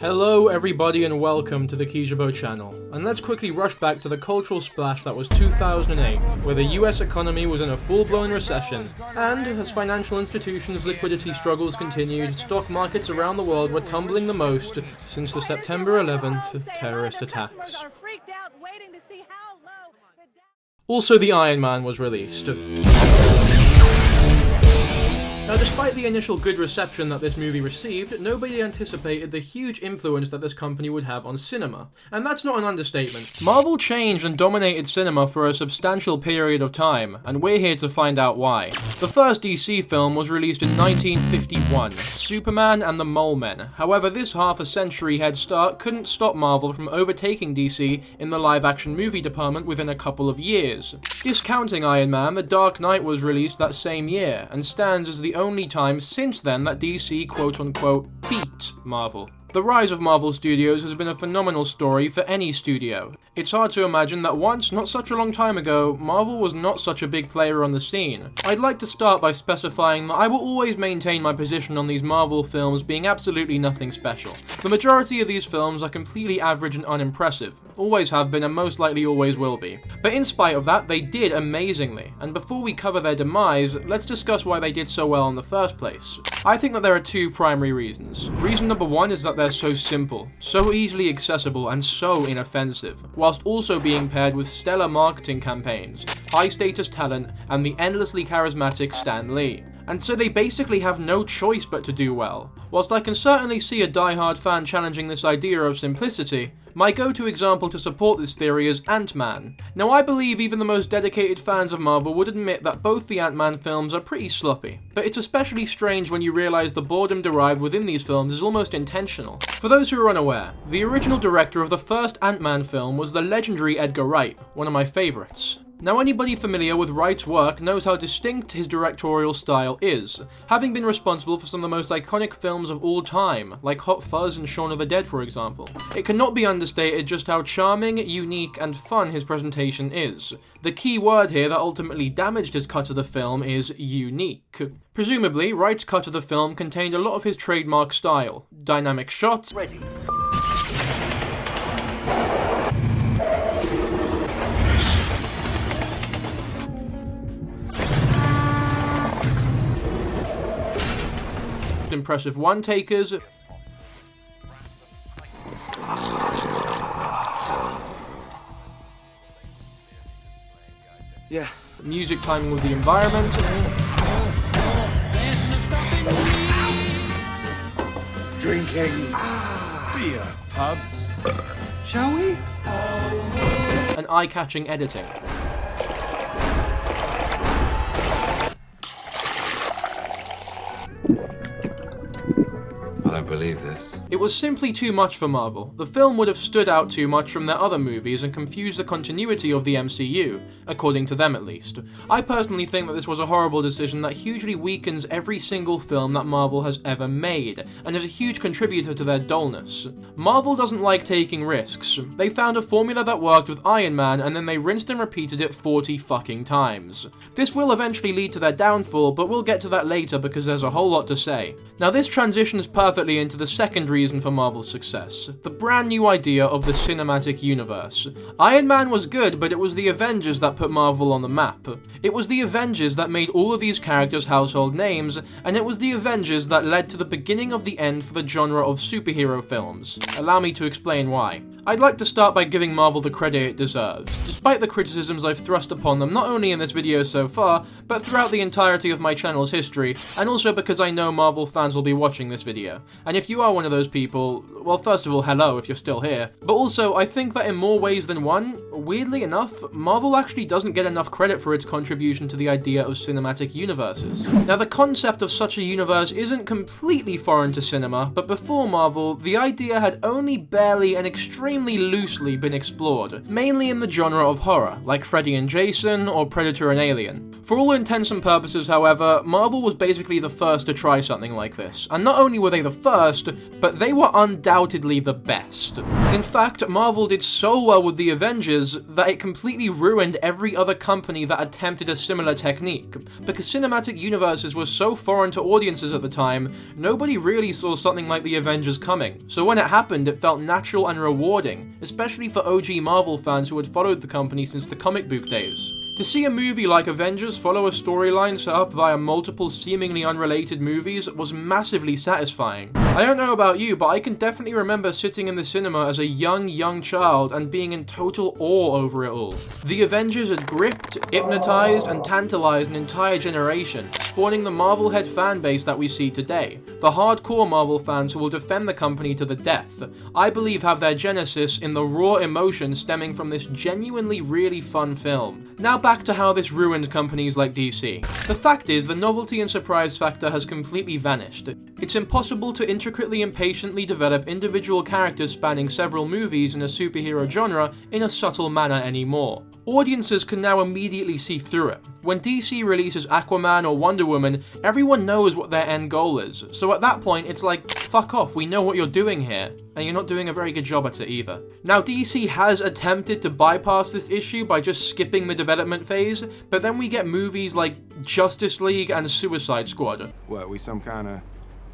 Hello everybody and welcome to the Kijabo channel, and let's quickly rush back to the cultural splash that was 2008, where the US economy was in a full-blown recession, and as financial institutions' liquidity struggles continued, stock markets around the world were tumbling the most since the September 11th terrorist attacks. Also, the Iron Man was released. Now, despite the initial good reception that this movie received, nobody anticipated the huge influence that this company would have on cinema. And that's not an understatement. Marvel changed and dominated cinema for a substantial period of time, and we're here to find out why. The first DC film was released in 1951, Superman and the Mole Men. However, this half-a-century head start couldn't stop Marvel from overtaking DC in the live-action movie department within a couple of years. Discounting Iron Man, The Dark Knight was released that same year, and stands as the only time since then that DC quote-unquote beat Marvel. The rise of Marvel Studios has been a phenomenal story for any studio. It's hard to imagine that once, not such a long time ago, Marvel was not such a big player on the scene. I'd like to start by specifying that I will always maintain my position on these Marvel films being absolutely nothing special. The majority of these films are completely average and unimpressive, always have been and most likely always will be. But in spite of that, they did amazingly, and before we cover their demise, let's discuss why they did so well in the first place. I think that there are two primary reasons. Reason number one is that they're so simple, so easily accessible, and so inoffensive, whilst also being paired with stellar marketing campaigns, high-status talent, and the endlessly charismatic Stan Lee. And so they basically have no choice but to do well. Whilst I can certainly see a die-hard fan challenging this idea of simplicity, my go-to example to support this theory is Ant-Man. Now, I believe even the most dedicated fans of Marvel would admit that both the Ant-Man films are pretty sloppy, but it's especially strange when you realise the boredom derived within these films is almost intentional. For those who are unaware, the original director of the first Ant-Man film was the legendary Edgar Wright, one of my favourites. Now, anybody familiar with Wright's work knows how distinct his directorial style is, having been responsible for some of the most iconic films of all time, like Hot Fuzz and Shaun of the Dead, for example. It cannot be understated just how charming, unique, and fun his presentation is. The key word here that ultimately damaged his cut of the film is unique. Presumably, Wright's cut of the film contained a lot of his trademark style, dynamic shots, Ready. impressive one-takers, music timing with the environment, Drinking. Beer. Pubs. Shall we? and eye-catching editing. I don't believe this. It was simply too much for Marvel. The film would have stood out too much from their other movies and confused the continuity of the MCU, according to them at least. I personally think that this was a horrible decision that hugely weakens every single film that Marvel has ever made, and is a huge contributor to their dullness. Marvel doesn't like taking risks. They found a formula that worked with Iron Man and then they rinsed and repeated it 40 fucking times. This will eventually lead to their downfall, but we'll get to that later because there's a whole lot to say. Now, this transitions perfectly into the second reason for Marvel's success, the brand new idea of the cinematic universe. Iron Man was good, but it was the Avengers that put Marvel on the map. It was the Avengers that made all of these characters household names, and it was the Avengers that led to the beginning of the end for the genre of superhero films. Allow me to explain why. I'd like to start by giving Marvel the credit it deserves, despite the criticisms I've thrust upon them not only in this video so far, but throughout the entirety of my channel's history, and also because I know Marvel fans will be watching this video. And if you are one of those people, well, first of all, hello if you're still here, but also I think that in more ways than one, weirdly enough, Marvel actually doesn't get enough credit for its contribution to the idea of cinematic universes. Now, the concept of such a universe isn't completely foreign to cinema, but before Marvel, the idea had only barely and extremely loosely been explored, mainly in the genre of horror, like Freddy and Jason or Predator and Alien. For all intents and purposes, however, Marvel was basically the first to try something like this, and not only were they the first, but they were undoubtedly the best. In fact, Marvel did so well with the Avengers that it completely ruined every other company that attempted a similar technique. Because cinematic universes were so foreign to audiences at the time, nobody really saw something like the Avengers coming. So when it happened, it felt natural and rewarding, especially for OG Marvel fans who had followed the company since the comic book days. To see a movie like Avengers follow a storyline set up via multiple seemingly unrelated movies was massively satisfying. I don't know about you, but I can definitely remember sitting in the cinema as a young child and being in total awe over it all. The Avengers had gripped, hypnotized, and tantalized an entire generation, spawning the Marvel-head fanbase that we see today. The hardcore Marvel fans who will defend the company to the death, I believe have their genesis in the raw emotion stemming from this genuinely really fun film. Now back to how this ruined companies like DC. The fact is, the novelty and surprise factor has completely vanished. It's impossible to intricately and patiently develop individual characters spanning several movies in a superhero genre in a subtle manner anymore. Audiences can now immediately see through it. When DC releases Aquaman or Wonder Woman, everyone knows what their end goal is, so at that point it's like, fuck off, we know what you're doing here, and you're not doing a very good job at it either. Now DC has attempted to bypass this issue by just skipping the development phase, but then we get movies like Justice League and Suicide Squad. What, we some kind of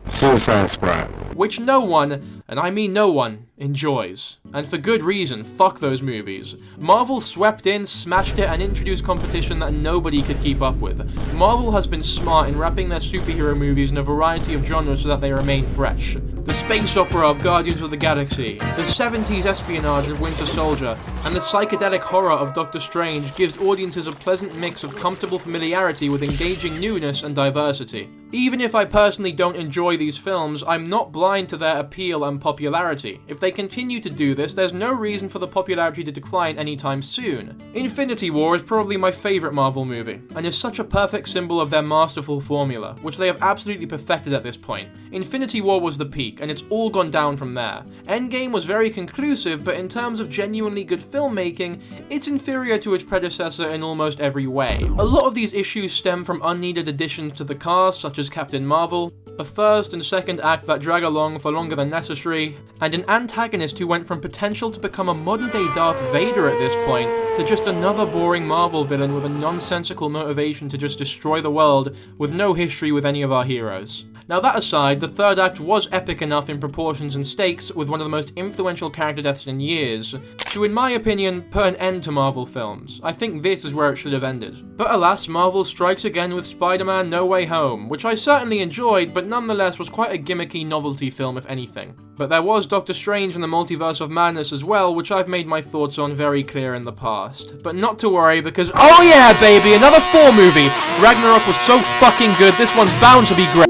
Suicide Squad? Which no one, and I mean no one, enjoys. And for good reason, fuck those movies. Marvel swept in, smashed it, and introduced competition that nobody could keep up with. Marvel has been smart in wrapping their superhero movies in a variety of genres so that they remain fresh. The space opera of Guardians of the Galaxy, the 70s espionage of Winter Soldier, and the psychedelic horror of Doctor Strange gives audiences a pleasant mix of comfortable familiarity with engaging newness and diversity. Even if I personally don't enjoy these films, I'm not blind to their appeal and popularity. If they continue to do this, there's no reason for the popularity to decline anytime soon. Infinity War is probably my favourite Marvel movie, and is such a perfect symbol of their masterful formula, which they have absolutely perfected at this point. Infinity War was the peak, and it's all gone down from there. Endgame was very conclusive, but in terms of genuinely good filmmaking, it's inferior to its predecessor in almost every way. A lot of these issues stem from unneeded additions to the cast, such as Captain Marvel, a first and second act that drag along for longer than necessary, and an antagonist who went from potential to become a modern-day Darth Vader at this point, to just another boring Marvel villain with a nonsensical motivation to just destroy the world with no history with any of our heroes. Now that aside, the third act was epic enough in proportions and stakes, with one of the most influential character deaths in years, to in my opinion put an end to Marvel films. I think this is where it should have ended. But alas, Marvel strikes again with Spider-Man No Way Home, which I certainly enjoyed, but nonetheless was quite a gimmicky novelty film if anything. But there was Doctor Strange and the Multiverse of Madness as well, which I've made my thoughts on very clear in the past. But not to worry, because oh yeah baby, another Thor movie! Ragnarok was so fucking good, this one's bound to be great.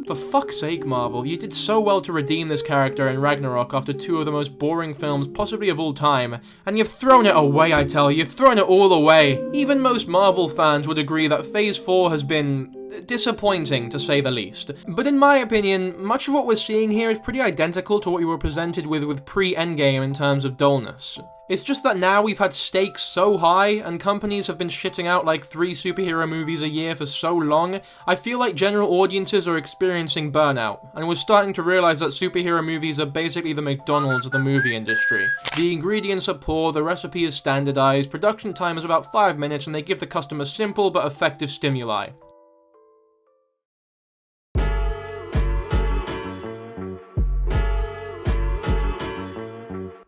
For fuck's sake, Marvel, you did so well to redeem this character in Ragnarok after two of the most boring films possibly of all time, and you've thrown it away, I tell you, you've thrown it all away. Even most Marvel fans would agree that Phase 4 has been disappointing, to say the least. But in my opinion, much of what we're seeing here is pretty identical to what we were presented with pre-Endgame in terms of dullness. It's just that now we've had stakes so high, and companies have been shitting out like 3 superhero movies a year for so long, I feel like general audiences are experiencing burnout, and we're starting to realize that superhero movies are basically the McDonald's of the movie industry. The ingredients are poor, the recipe is standardized, production time is about 5 minutes, and they give the customer simple but effective stimuli.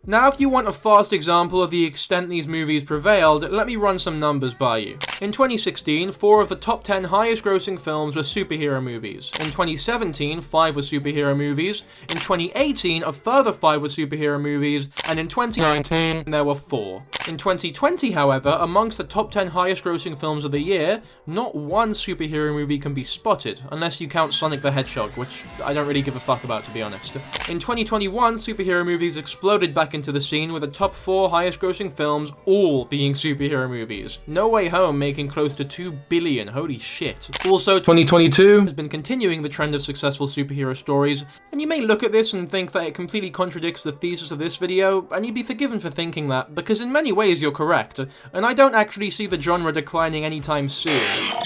Now, if you want a fast example of the extent these movies prevailed, let me run some numbers by you. In 2016, 4 of the top 10 highest grossing films were superhero movies. In 2017, 5 were superhero movies. In 2018, a further 5 were superhero movies. And in 2019, there were 4. In 2020, however, amongst the top 10 highest grossing films of the year, not one superhero movie can be spotted, unless you count Sonic the Hedgehog, which I don't really give a fuck about, to be honest. In 2021, superhero movies exploded back back into the scene with the top 4 highest grossing films all being superhero movies. No Way Home making close to $2 billion, holy shit. Also, 2022 has been continuing the trend of successful superhero stories, and you may look at this and think that it completely contradicts the thesis of this video, and you'd be forgiven for thinking that, because in many ways you're correct, and I don't actually see the genre declining anytime soon.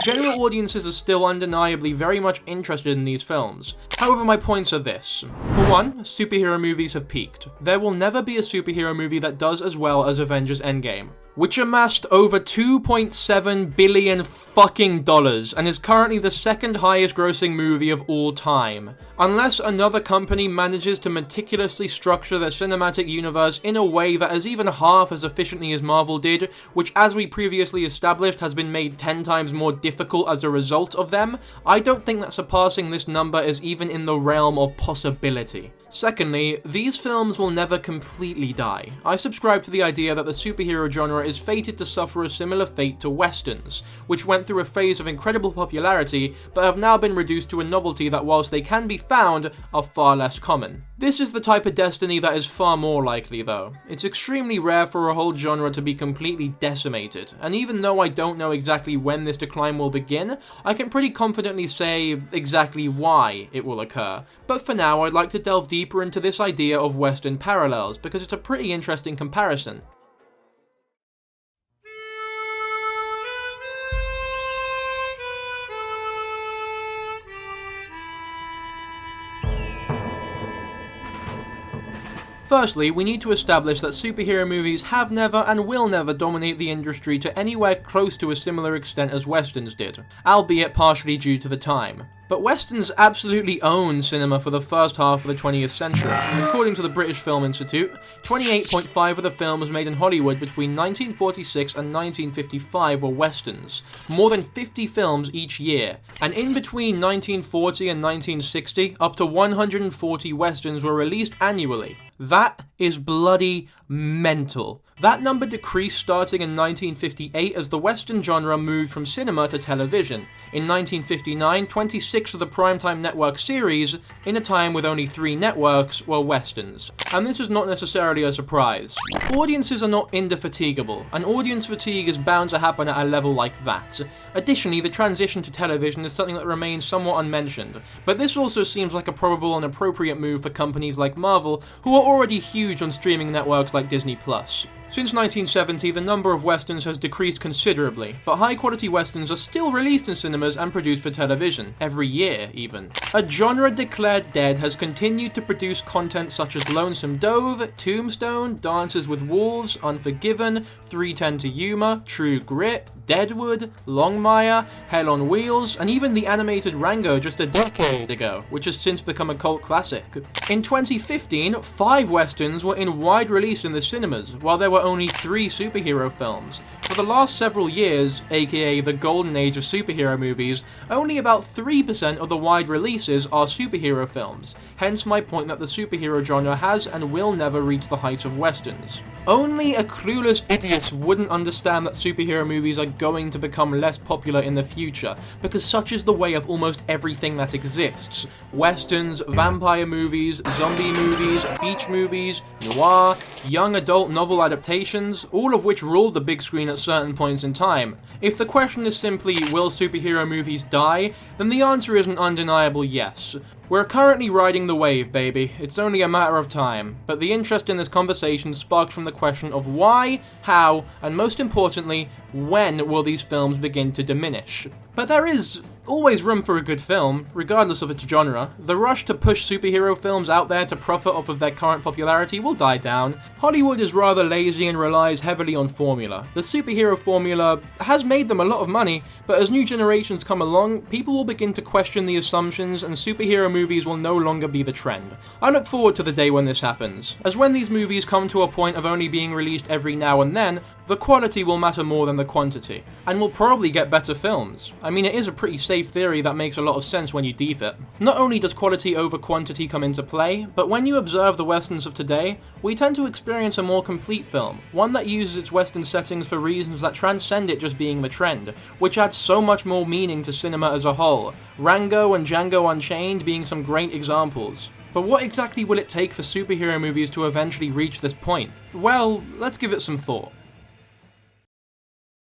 General audiences are still undeniably very much interested in these films. However, my points are this. For one, superhero movies have peaked. There will never be a superhero movie that does as well as Avengers Endgame, which amassed over $2.7 billion fucking dollars and is currently the second highest grossing movie of all time. Unless another company manages to meticulously structure their cinematic universe in a way that is even half as efficiently as Marvel did, which as we previously established has been made 10 times more difficult as a result of them, I don't think that surpassing this number is even in the realm of possibility. Secondly, these films will never completely die. I subscribe to the idea that the superhero genre is fated to suffer a similar fate to westerns, which went through a phase of incredible popularity, but have now been reduced to a novelty that whilst they can be found, are far less common. This is the type of destiny that is far more likely though. It's extremely rare for a whole genre to be completely decimated, and even though I don't know exactly when this decline will begin, I can pretty confidently say exactly why it will occur. But for now, I'd like to delve deeper into this idea of Western parallels, because it's a pretty interesting comparison. Firstly, we need to establish that superhero movies have never and will never dominate the industry to anywhere close to a similar extent as westerns did, albeit partially due to the time. But westerns absolutely owned cinema for the first half of the 20th century. According to the British Film Institute, 28.5 of the films made in Hollywood between 1946 and 1955 were westerns, more than 50 films each year, and in between 1940 and 1960, up to 140 westerns were released annually. That is bloody mental. That number decreased starting in 1958 as the Western genre moved from cinema to television. In 1959, 26 of the primetime network series, in a time with only 3 networks, were Westerns. And this is not necessarily a surprise. Audiences are not indefatigable, and audience fatigue is bound to happen at a level like that. Additionally, the transition to television is something that remains somewhat unmentioned, but this also seems like a probable and appropriate move for companies like Marvel, who are already huge on streaming networks like Disney+. Since 1970, the number of westerns has decreased considerably, but high-quality westerns are still released in cinemas and produced for television, every year even. A genre declared dead has continued to produce content such as Lonesome Dove, Tombstone, Dances with Wolves, Unforgiven, 3:10 to Yuma, True Grit, Deadwood, Longmire, Hell on Wheels, and even the animated Rango just a decade ago, which has since become a cult classic. In 2015, 5 westerns were in wide release in the cinemas, while there were only 3 superhero films. For the last several years, aka the golden age of superhero movies, only about 3% of the wide releases are superhero films, hence my point that the superhero genre has and will never reach the heights of westerns. Only a clueless idiot wouldn't understand that superhero movies are going to become less popular in the future, because such is the way of almost everything that exists. Westerns, vampire movies, zombie movies, beach movies, noir, young adult novel adaptations, all of which rule the big screen at certain points in time. If the question is simply, will superhero movies die, then the answer is an undeniable yes. We're currently riding the wave, baby. It's only a matter of time. But the interest in this conversation sparks from the question of why, how, and most importantly, when will these films begin to diminish? But there is always room for a good film, regardless of its genre. The rush to push superhero films out there to profit off of their current popularity will die down. Hollywood is rather lazy and relies heavily on formula. The superhero formula has made them a lot of money, but as new generations come along, people will begin to question the assumptions and superhero movies will no longer be the trend. I look forward to the day when this happens, as when these movies come to a point of only being released every now and then, the quality will matter more than the quantity, and we'll probably get better films. I mean, it is a pretty safe theory that makes a lot of sense when you deep it. Not only does quality over quantity come into play, but when you observe the westerns of today, we tend to experience a more complete film, one that uses its western settings for reasons that transcend it just being the trend, which adds so much more meaning to cinema as a whole, Rango and Django Unchained being some great examples. But what exactly will it take for superhero movies to eventually reach this point? Well, let's give it some thought.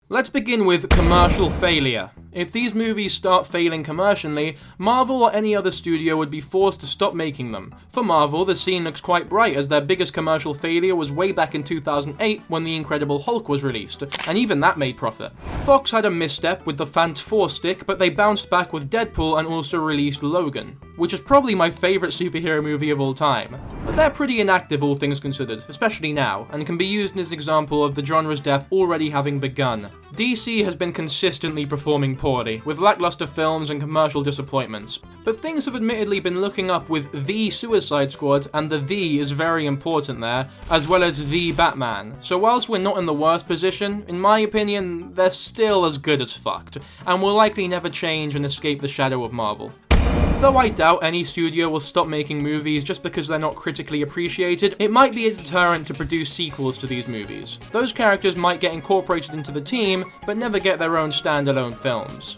Let's begin with commercial failure. If these movies start failing commercially, Marvel or any other studio would be forced to stop making them. For Marvel, the scene looks quite bright as their biggest commercial failure was way back in 2008 when The Incredible Hulk was released, and even that made profit. Fox had a misstep with the Fantastic, but they bounced back with Deadpool and also released Logan, which is probably my favourite superhero movie of all time. But they're pretty inactive all things considered, especially now, and can be used as an example of the genre's death already having begun. DC has been consistently performing poorly, with lackluster films and commercial disappointments, but things have admittedly been looking up with The Suicide Squad, and the is very important there, as well as The Batman, so whilst we're not in the worst position, in my opinion, they're still as good as fucked, and will likely never change and escape the shadow of Marvel. Though I doubt any studio will stop making movies just because they're not critically appreciated, it might be a deterrent to produce sequels to these movies. Those characters might get incorporated into the team, but never get their own standalone films.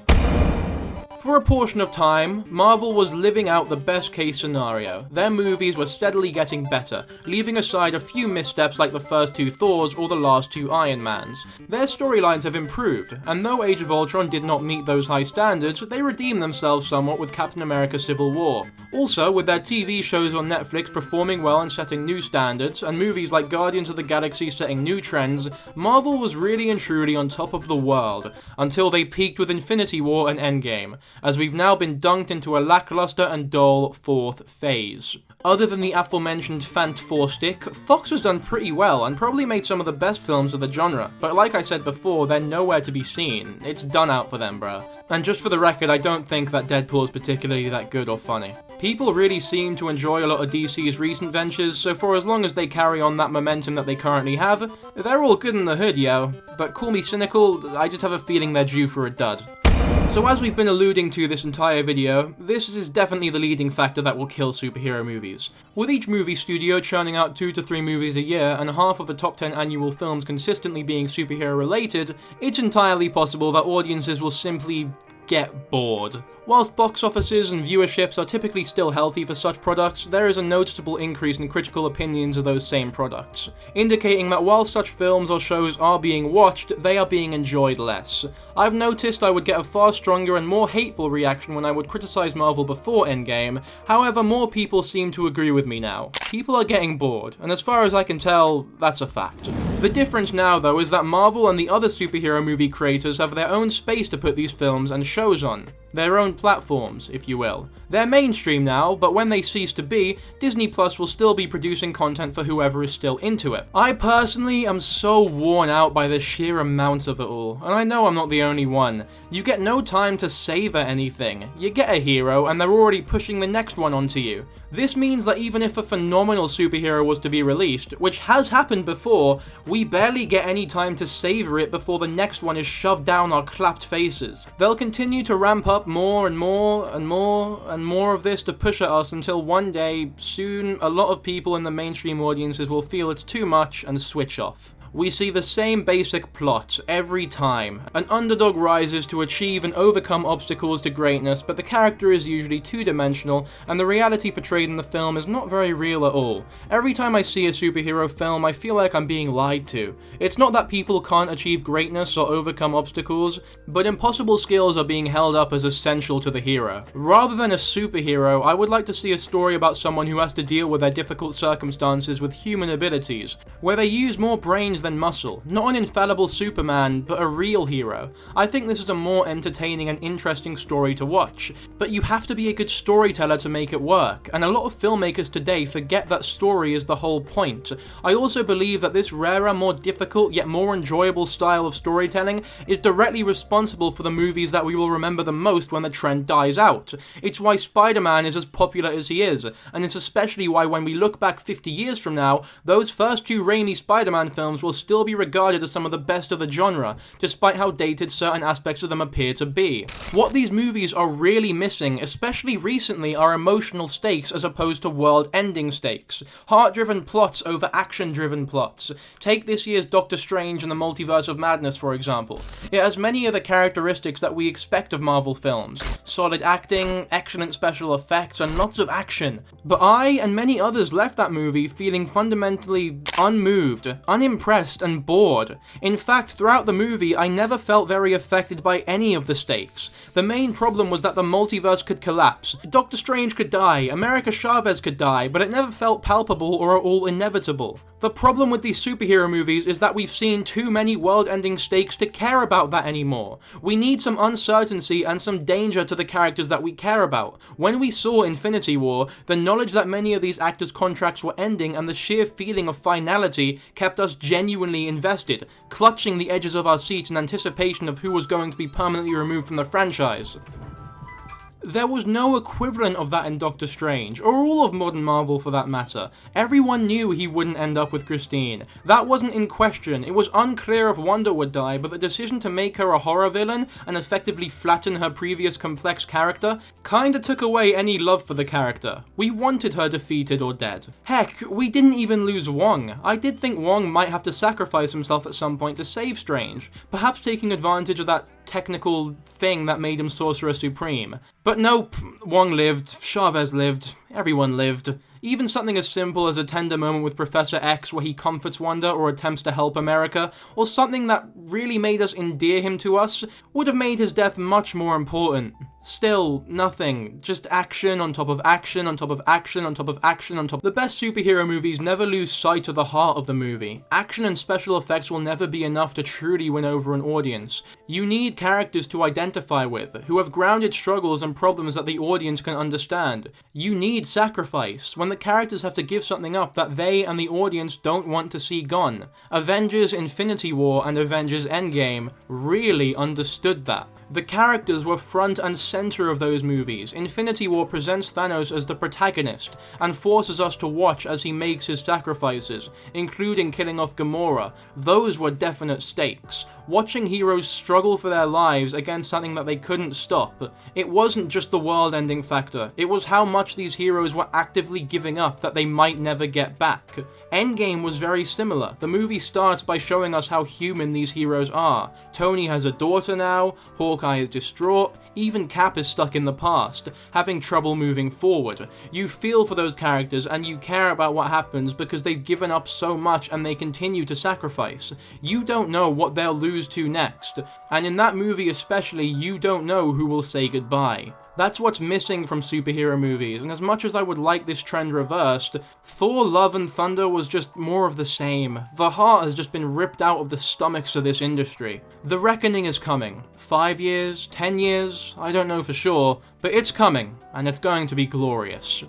For a portion of time, Marvel was living out the best case scenario. Their movies were steadily getting better, leaving aside a few missteps like the first two Thors or the last two Iron Mans. Their storylines have improved, and though Age of Ultron did not meet those high standards, they redeemed themselves somewhat with Captain America Civil War. Also, with their TV shows on Netflix performing well and setting new standards, and movies like Guardians of the Galaxy setting new trends, Marvel was really and truly on top of the world, until they peaked with Infinity War and Endgame, as we've now been dunked into a lackluster and dull fourth phase. Other than the aforementioned Fantastic, Fox has done pretty well and probably made some of the best films of the genre, but like I said before, they're nowhere to be seen. It's done out for them, bruh. And just for the record, I don't think that Deadpool is particularly that good or funny. People really seem to enjoy a lot of DC's recent ventures, so for as long as they carry on that momentum that they currently have, they're all good in the hood, yo. But call me cynical, I just have a feeling they're due for a dud. So as we've been alluding to this entire video, this is definitely the leading factor that will kill superhero movies. With each movie studio churning out 2 to 3 movies a year and half of the top 10 annual films consistently being superhero related, it's entirely possible that audiences will simply get bored. Whilst box offices and viewerships are typically still healthy for such products, there is a noticeable increase in critical opinions of those same products, indicating that while such films or shows are being watched, they are being enjoyed less. I've noticed I would get a far stronger and more hateful reaction when I would criticize Marvel before Endgame, however more people seem to agree with me now. People are getting bored, and as far as I can tell, that's a fact. The difference now though is that Marvel and the other superhero movie creators have their own space to put these films and shows on. Their own platforms, if you will. They're mainstream now, but when they cease to be, Disney Plus will still be producing content for whoever is still into it. I personally am so worn out by the sheer amount of it all, and I know I'm not the only one. You get no time to savor anything. You get a hero, and they're already pushing the next one onto you. This means that even if a phenomenal superhero was to be released, which has happened before, we barely get any time to savor it before the next one is shoved down our clapped faces. They'll continue to ramp up more and more and more and more of this to push at us until one day, soon, a lot of people in the mainstream audiences will feel it's too much and switch off. We see the same basic plot every time. An underdog rises to achieve and overcome obstacles to greatness, but the character is usually two-dimensional, and the reality portrayed in the film is not very real at all. Every time I see a superhero film, I feel like I'm being lied to. It's not that people can't achieve greatness or overcome obstacles, but impossible skills are being held up as essential to the hero. Rather than a superhero, I would like to see a story about someone who has to deal with their difficult circumstances with human abilities, where they use more brains than muscle. Not an infallible Superman, but a real hero. I think this is a more entertaining and interesting story to watch, but you have to be a good storyteller to make it work, and a lot of filmmakers today forget that story is the whole point. I also believe that this rarer, more difficult, yet more enjoyable style of storytelling is directly responsible for the movies that we will remember the most when the trend dies out. It's why Spider-Man is as popular as he is, and it's especially why when we look back 50 years from now, those first two Raimi Spider-Man films will will still be regarded as some of the best of the genre, despite how dated certain aspects of them appear to be. What these movies are really missing, especially recently, are emotional stakes as opposed to world-ending stakes. Heart-driven plots over action-driven plots. Take this year's Doctor Strange and the Multiverse of Madness, for example. It has many of the characteristics that we expect of Marvel films. Solid acting, excellent special effects, and lots of action. But I and many others left that movie feeling fundamentally unmoved, unimpressed, and bored. In fact, throughout the movie, I never felt very affected by any of the stakes. The main problem was that the multiverse could collapse. Doctor Strange could die, America Chavez could die, but it never felt palpable or at all inevitable. The problem with these superhero movies is that we've seen too many world-ending stakes to care about that anymore. We need some uncertainty and some danger to the characters that we care about. When we saw Infinity War, the knowledge that many of these actors' contracts were ending and the sheer feeling of finality kept us genuinely invested, clutching the edges of our seats in anticipation of who was going to be permanently removed from the franchise. There was no equivalent of that in Doctor Strange, or all of modern Marvel for that matter. Everyone knew he wouldn't end up with Christine. That wasn't in question. It was unclear if Wanda would die, but the decision to make her a horror villain and effectively flatten her previous complex character kinda took away any love for the character. We wanted her defeated or dead. Heck, we didn't even lose Wong. I did think Wong might have to sacrifice himself at some point to save Strange, perhaps taking advantage of that technical thing that made him Sorcerer Supreme. But nope, Wong lived, Chavez lived, everyone lived. Even something as simple as a tender moment with Professor X where he comforts Wanda or attempts to help America, or something that really made us endear him to us, would have made his death much more important. Still, nothing. Just action on top of action on top of action on top of action on top. The best superhero movies never lose sight of the heart of the movie. Action and special effects will never be enough to truly win over an audience. You need characters to identify with, who have grounded struggles and problems that the audience can understand. You need sacrifice, when the characters have to give something up that they and the audience don't want to see gone. Avengers Infinity War and Avengers Endgame really understood that. The characters were front and center of those movies. Infinity War presents Thanos as the protagonist, and forces us to watch as he makes his sacrifices, including killing off Gamora. Those were definite stakes. Watching heroes struggle for their lives against something that they couldn't stop. It wasn't just the world-ending factor, it was how much these heroes were actively giving up that they might never get back. Endgame was very similar. The movie starts by showing us how human these heroes are. Tony has a daughter now, Hawkeye is distraught, even Cap is stuck in the past, having trouble moving forward. You feel for those characters and you care about what happens because they've given up so much and they continue to sacrifice. You don't know what they'll lose to next, and in that movie especially, you don't know who will say goodbye. That's what's missing from superhero movies, and as much as I would like this trend reversed, Thor: Love and Thunder was just more of the same. The heart has just been ripped out of the stomachs of this industry. The reckoning is coming. 5 years, 10 years, I don't know for sure, but it's coming, and it's going to be glorious.